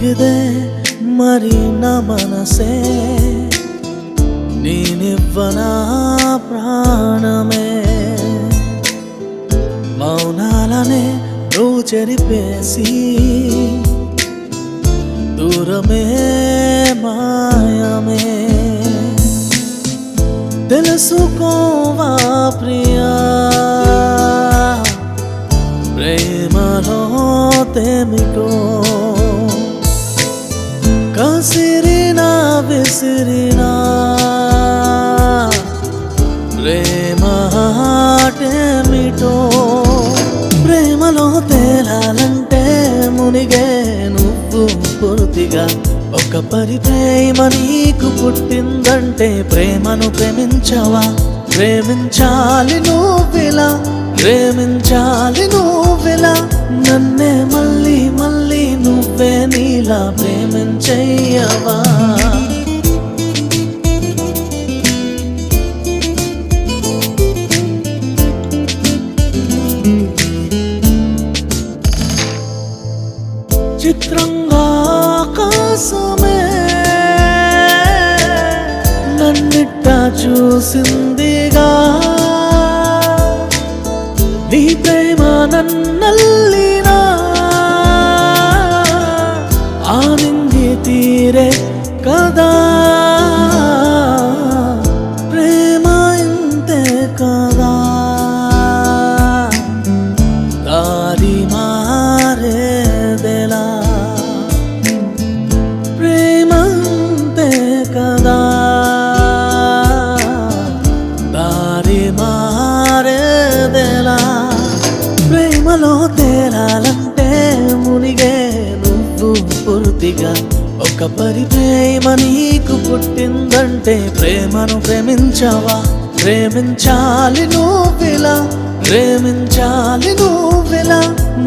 అడిగితే మరి నా మనసే నేనివ్వనా ప్రాణమే మౌనాలనే నువ్వు చెరిపేసి దూరమే మాయమే తెలుసుకోవా ప్రియా ప్రేమలో తేమిటో కసిరినా విసిరినా ప్రేమ ఆటేమిటో ప్రేమలో తేలాలంటే మునిగే నువ్వు పూర్తిగా ఒక ప్రేమ నీకు పుట్టిందంటే ప్రేమను ప్రేమించవా ప్రేమించాలి నువ్విలా ప్రేమించాలి నువ్విలా నన్నే మళ్ళీ మళ్ళీ నువ్వే నీలా ప్రేమించయ్యవా చిత్రంగా ఆకాశమే నన్నిట్ట చూసిందిగా నీ ప్రేమ నన్నల్లినా ఆనింది తీరే కదా ప్రేమ ఇంతే కదా దారి మారేదెలా ప్రేమ ఇంతే కదా దారి మారేదెలా ప్రేమలో తేలాలంటే మునిగే నువ్వు పూర్తిగా ఒక ప్రేమ నీకు పుట్టిందంటే ప్రేమను ప్రేమించవా ప్రేమించాలి నువ్విలా ప్రేమించాలి నువ్విలా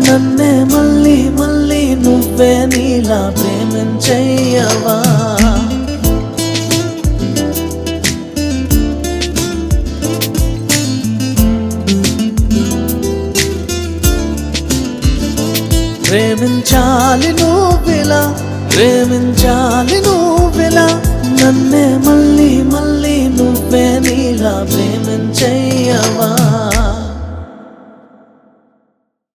నన్నే మళ్ళీ మళ్ళీ నువ్వే నీలా ప్రేమించయ్యవా ప్రేమించాలి నువ్విలా ప్రేమించాలి నువ్విలా నన్నే మళ్ళీ మళ్ళీ నువ్వే నీలా ప్రేమించయ్యవా